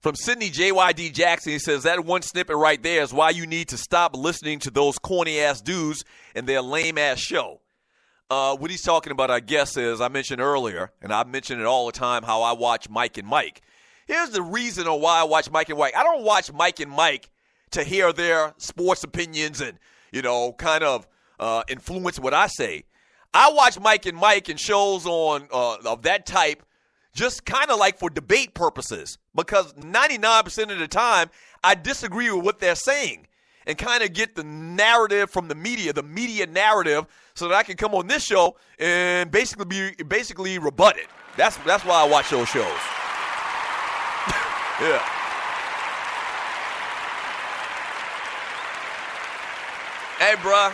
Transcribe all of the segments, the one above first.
From Sydney JYD Jackson, he says, that one snippet right there is why you need to stop listening to those corny-ass dudes and their lame-ass show. What he's talking about, I guess, is I mentioned earlier, and I mention it all the time, how I watch Mike and Mike. Here's the reason on why I watch Mike and Mike. I don't watch Mike and Mike to hear their sports opinions and, kind of influence what I say. I watch Mike and Mike and shows on of that type just kind of like for debate purposes, because 99% of the time I disagree with what they're saying and kind of get the narrative from the media narrative, so that I can come on this show and basically rebut it. That's why I watch those shows. Yeah. Hey, bruh.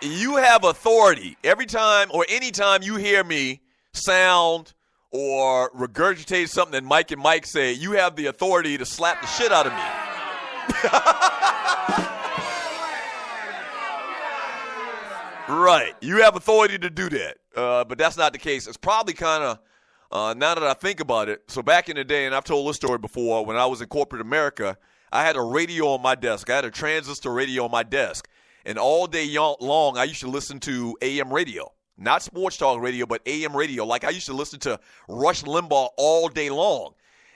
You have authority every time or anytime you hear me sound or regurgitate something that Mike and Mike say, you have the authority to slap the shit out of me. Right. You have authority to do that. But that's not the case. It's probably kind of, now that I think about it, so back in the day, and I've told this story before, when I was in corporate America, I had a radio on my desk. I had a transistor radio on my desk. And all day long, I used to listen to AM radio. Not sports talk radio, but AM radio. Like I used to listen to Rush Limbaugh all day long.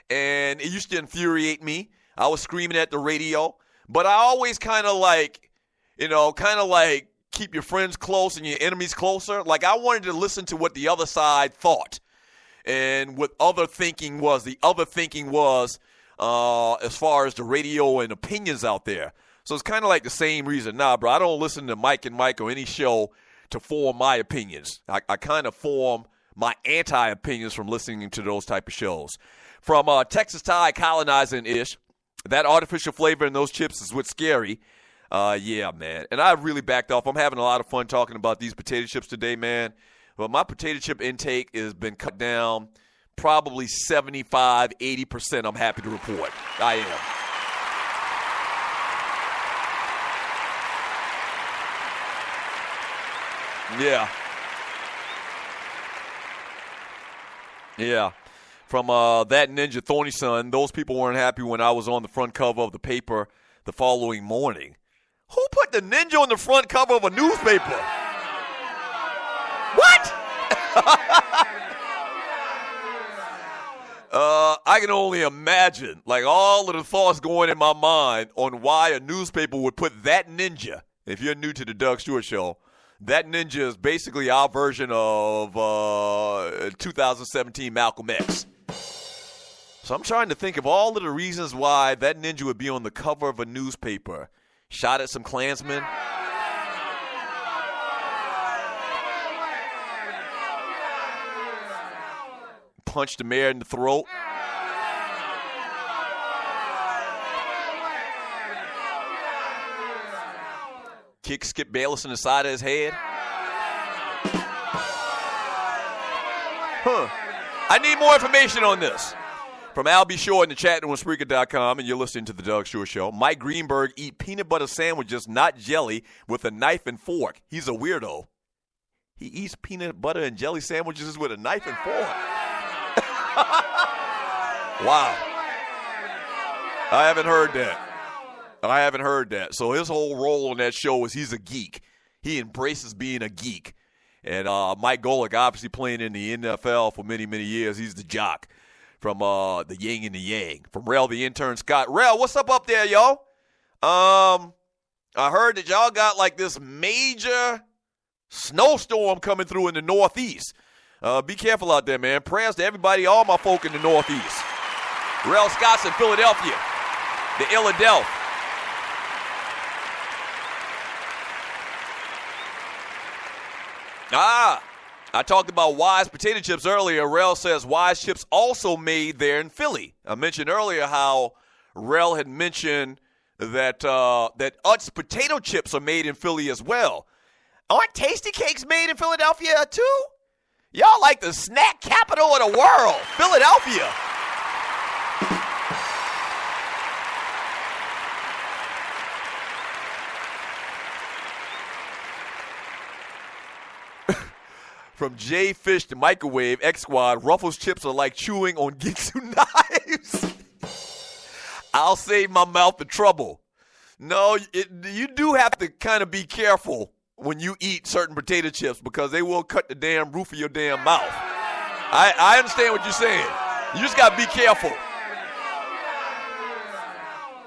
And it used to infuriate me. I was screaming at the radio. But I always kind of like keep your friends close and your enemies closer. Like I wanted to listen to what the other side thought. And what other thinking was. The other thinking was as far as the radio and opinions out there. So it's kind of like the same reason. Nah, bro, I don't listen to Mike and Mike or any show to form my opinions. I kind of form my anti-opinions from listening to those type of shows. From Texas Thai colonizing-ish, that artificial flavor in those chips is what's scary. Yeah, man. And I really backed off. I'm having a lot of fun talking about these potato chips today, man. But my potato chip intake has been cut down probably 75, 80%, I'm happy to report. I am. Yeah. Yeah. From that Ninja Thorny Son, those people weren't happy when I was on the front cover of the paper the following morning. Who put the ninja on the front cover of a newspaper? What? I can only imagine, like, all of the thoughts going in my mind on why a newspaper would put that ninja. If you're new to the Doug Stewart Show, that ninja is basically our version of 2017 Malcolm X. So I'm trying to think of all of the reasons why that ninja would be on the cover of a newspaper. Shot at some Klansmen. Punched the mayor in the throat. Kick Skip Bayless in the side of his head. I need more information on this. From Al B. Shore in the chat on Spreaker.com, and you're listening to The Doug Stewart Show. Mike Greenberg eat peanut butter sandwiches, not jelly, with a knife and fork. He's a weirdo. He eats peanut butter and jelly sandwiches with a knife and fork. Wow. I haven't heard that. So his whole role on that show is he's a geek. He embraces being a geek. And Mike Golick, obviously playing in the NFL for many, many years, he's the jock from the yin and the yang. From Rel, the intern, Scott. Rel, what's up there, yo? I heard that y'all got like this major snowstorm coming through in the Northeast. Be careful out there, man. Prayers to everybody, all my folk in the Northeast. Rel Scott's in Philadelphia, the Philadelphia. I talked about Wise potato chips earlier. Rel says Wise chips also made there in Philly. I mentioned earlier how Rel had mentioned that that Utz potato chips are made in Philly as well. Aren't Tasty Cakes made in Philadelphia too? Y'all like the snack capital of the world, Philadelphia. From J Fish to Microwave, X Squad, Ruffles chips are like chewing on Ginsu knives. I'll save my mouth the trouble. No, you do have to kind of be careful when you eat certain potato chips because they will cut the damn roof of your damn mouth. I understand what you're saying. You just got to be careful.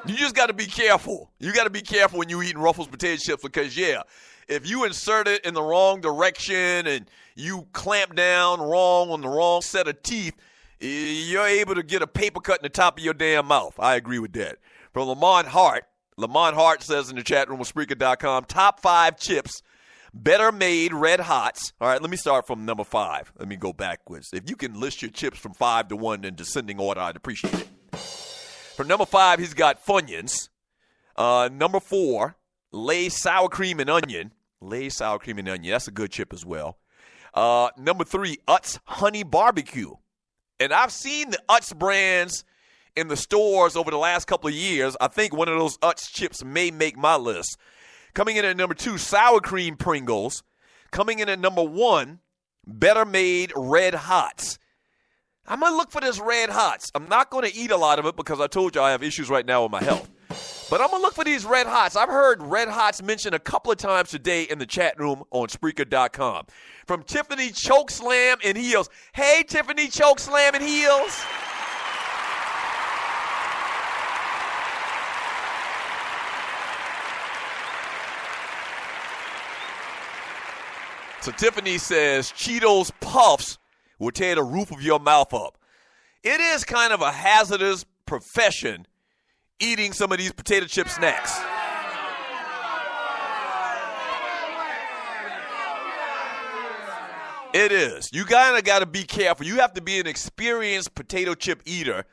You just got to be careful. You got to be careful when you're eating Ruffles potato chips because, yeah, if you insert it in the wrong direction and you clamp down wrong on the wrong set of teeth, you're able to get a paper cut in the top of your damn mouth. I agree with that. From Lamont Hart says in the chat room with Spreaker.com, top 5 chips, better made red hots. All right, let me start from number 5. Let me go backwards. If you can list your chips from 5 to 1 in descending order, I'd appreciate it. For number 5, he's got Funyuns. Number 4, Lay's Sour Cream and Onion. Lay's Sour Cream and Onion. That's a good chip as well. Number 3, Utz Honey Barbecue. And I've seen the Utz brands in the stores over the last couple of years. I think one of those Utz chips may make my list. Coming in at number 2, Sour Cream Pringles. Coming in at number 1, Better Made Red Hots. I'm going to look for this Red Hots. I'm not going to eat a lot of it because I told you I have issues right now with my health. But I'm going to look for these Red Hots. I've heard Red Hots mentioned a couple of times today in the chat room on Spreaker.com. From Tiffany Chokeslam and Heels. Hey, Tiffany Chokeslam and Heels. So Tiffany says Cheetos Puffs will tear the roof of your mouth up. It is kind of a hazardous profession eating some of these potato chip snacks. It is. You kind of got to be careful. You have to be an experienced potato chip eater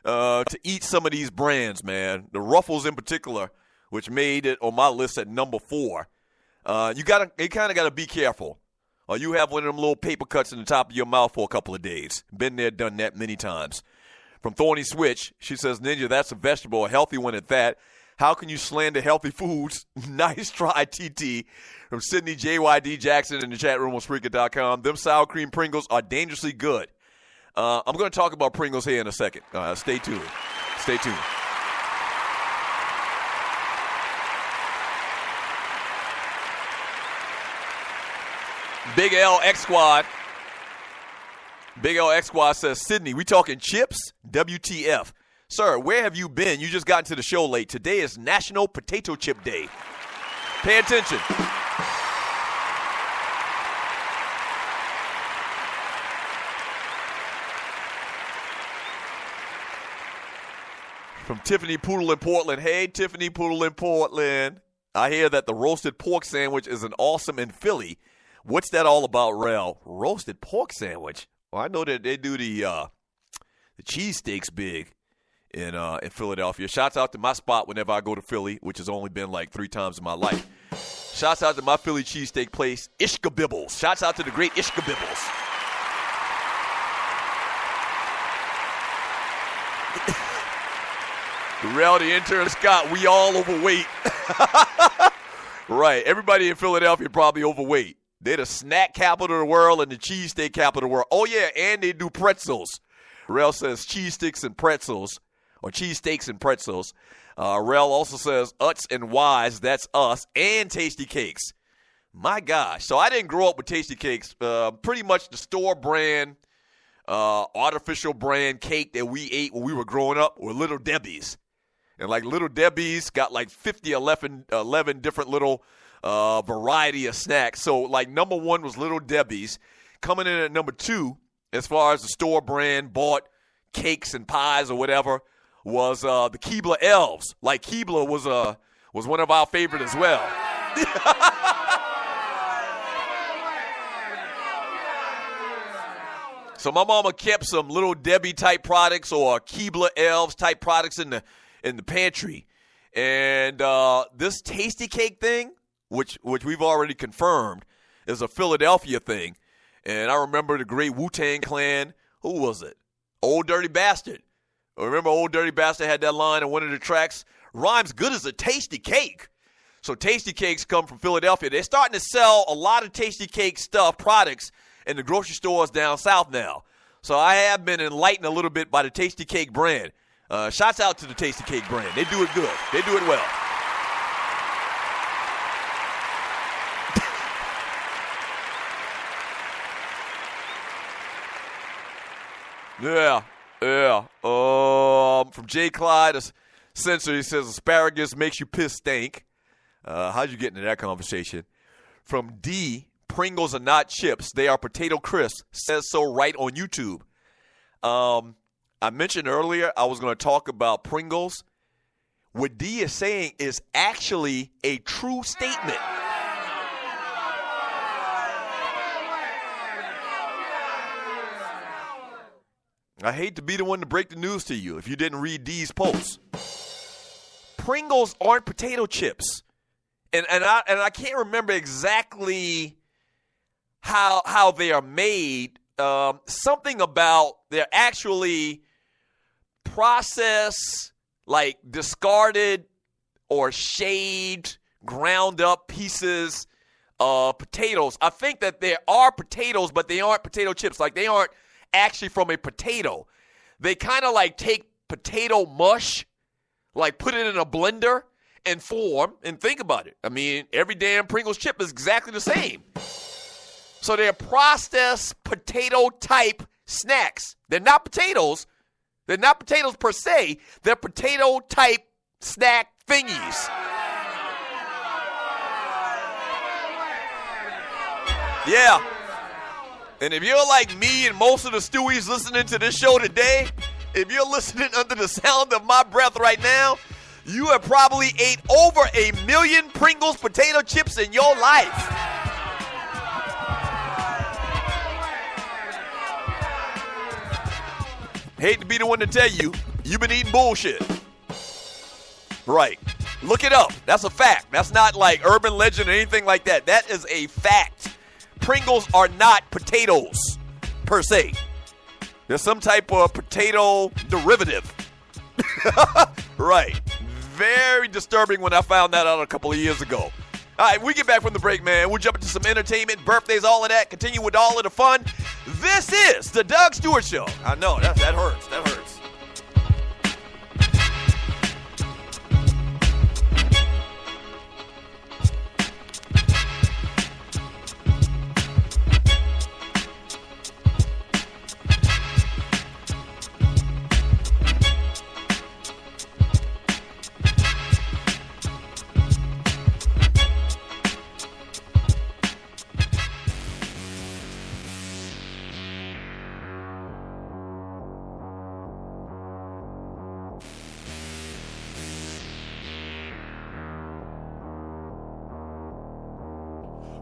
to eat some of these brands, man. The Ruffles in particular, which made it on my list at number 4. You kind of got to be careful. Or you have one of them little paper cuts in the top of your mouth for a couple of days. Been there, done that many times. From Thorny Switch, she says, Ninja, that's a vegetable, a healthy one at that. How can you slander healthy foods? Nice try, TT. From Sydney JYD Jackson in the chat room on Spreaker.com. Them sour cream Pringles are dangerously good. I'm going to talk about Pringles here in a second. Stay tuned. Stay tuned. Big L X Squad. Big L X Squad says, Sydney, we talking chips? WTF. Sir, where have you been? You just got into the show late. Today is National Potato Chip Day. Pay attention. From Tiffany Poodle in Portland. Hey, Tiffany Poodle in Portland. I hear that the roasted pork sandwich is an awesome in Philly. What's that all about, Rel? Roasted pork sandwich? Well, I know that they do the cheesesteaks big in Philadelphia. Shouts out to my spot whenever I go to Philly, which has only been like 3 times in my life. Shouts out to my Philly cheesesteak place, Ishka Bibbles. Shouts out to the great Ishka Bibbles. Rel, the intern, Scott, we all overweight. Right. Everybody in Philadelphia probably overweight. They're the snack capital of the world and the cheesesteak capital of the world. Oh, yeah, and they do pretzels. Rel says cheese sticks and pretzels, or cheesesteaks and pretzels. Rel also says Utz and Y's, that's us, and Tasty Cakes. My gosh. So I didn't grow up with Tasty Cakes. Pretty much the store brand, artificial brand cake that we ate when we were growing up were Little Debbie's. And like Little Debbie's got like 11 different little variety of snacks. So like number 1 was Little Debbie's. Coming in at number 2, as far as the store brand bought cakes and pies or whatever, was the Keebler Elves. Like Keebler was one of our favorite as well. So my mama kept some Little Debbie type products or Keebler Elves type products in the pantry. And this Tasty Cake thing, which we've already confirmed, is a Philadelphia thing. And I remember the great Wu-Tang Clan. Who was it? Old Dirty Bastard. Remember Old Dirty Bastard had that line in one of the tracks? Rhymes good as a tasty cake. So Tasty Cakes come from Philadelphia. They're starting to sell a lot of Tasty Cake stuff, products, in the grocery stores down south now. So I have been enlightened a little bit by the Tasty Cake brand. Shouts out to the Tasty Cake brand. They do it good. They do it well. Yeah. From J. Clyde, a censor, he says asparagus makes you piss stink. How'd you get into that conversation? From D, Pringles are not chips. They are potato crisps. Says so right on YouTube. I mentioned earlier I was going to talk about Pringles. What D is saying is actually a true statement. I hate to be the one to break the news to you if you didn't read D's posts. Pringles aren't potato chips. And I can't remember exactly how they are made. Something about they're actually processed, like discarded or shaved, ground up pieces of potatoes. I think that there are potatoes, but they aren't potato chips. Like they aren't actually from a potato. They kind of like take potato mush, like put it in a blender and form, and think about it. I mean, every damn Pringles chip is exactly the same. So they're processed potato type snacks. They're not potatoes. They're not potatoes per se. They're potato type snack thingies. Yeah. And if you're like me and most of the Stewies listening to this show today, if you're listening under the sound of my breath right now, you have probably ate over 1 million Pringles potato chips in your life. Hate to be the one to tell you, you've been eating bullshit. Right. Look it up. That's a fact. That's not like urban legend or anything like that. That is a fact. Pringles are not potatoes, per se. They're some type of potato derivative. Right. Very disturbing when I found that out a couple of years ago. All right, we get back from the break, man. We'll jump into some entertainment, birthdays, all of that. Continue with all of the fun. This is the Doug Stewart Show. I know, that hurts. That hurts.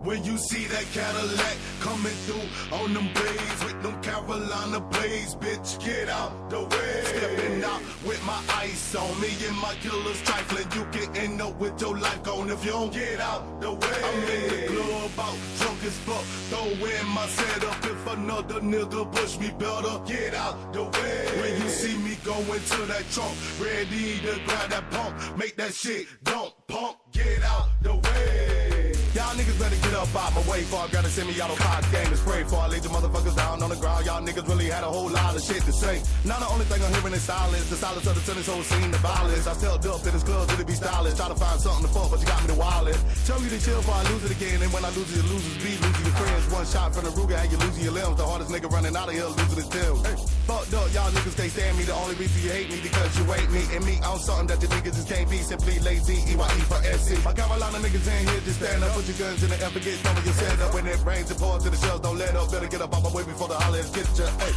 When you see that Cadillac coming through on them blades with them Carolina blades, bitch, get out the way. Stepping out with my ice on me and my killers trifling. You can end up with your life gone if you don't get out the way. I'm in the club out drunk as fuck, throw in my setup. If another nigga push me better, get out the way. When you see me go into that trunk, ready to grab that pump, make that shit don't pump, get out the way. Y'all niggas better get up out my way for I gotta send me out a pot game to spray for I lay the motherfuckers down on the ground. Y'all niggas really had a whole lot of shit to say. Now the only thing I'm hearing is silence. The silence of the tennis whole scene, the violence. I stepped up to this club to be stylish. Try to find something to fuck, but you got me the wildest. Tell me to chill before I lose it again. And when I lose it, you losers be losing your friends. One shot from the Ruger and you losing your limbs. The hardest nigga running out of here losing his tail. Hey, fucked up, y'all niggas can't stand me. The only reason you hate me because you hate me. And me on something that you niggas just can't be. Simply lazy, EYE for SC. My Carolina niggas in here just stand up. Put your guns in the air, forget some of your set up. When it rains and pours to the shells, don't let up. Better get up on my way before the hollers get ya. Hey.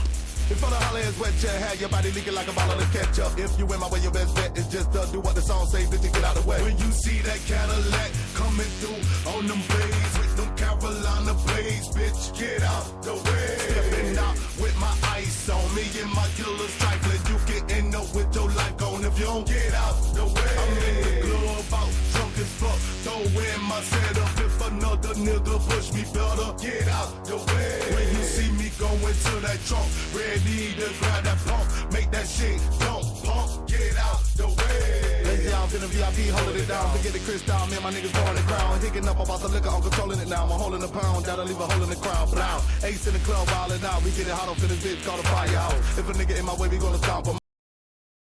Before the holler is wet, you have your body leaking like a bottle of ketchup. If you in my way, your best bet is just do what the song say, bitch, and get out of the way. When you see that Cadillac coming through on them blades with them Carolina blades, bitch, get out the way. Stepping out with my ice on me and my killers trifling. You can end up with your life gone if you don't get out the way. I'm in the club out drunk as fuck, throw in my setup. If another nigga push me better, get out the way. When you see me go into that trunk, ready to grab that pump, make that shit don't pump, get out the way. Lazy, I don't in the VIP, holding it down. Forget the crystal, man, my niggas throwing the crown. Hicking up about the liquor, I'm controlling it now. I'm holding a pound, that'll leave a hole in the crowd. Blow. Ace in the club, wildin' out. We get it hot up in this bitch, call the firehouse. If a nigga in my way, we gonna stomp him.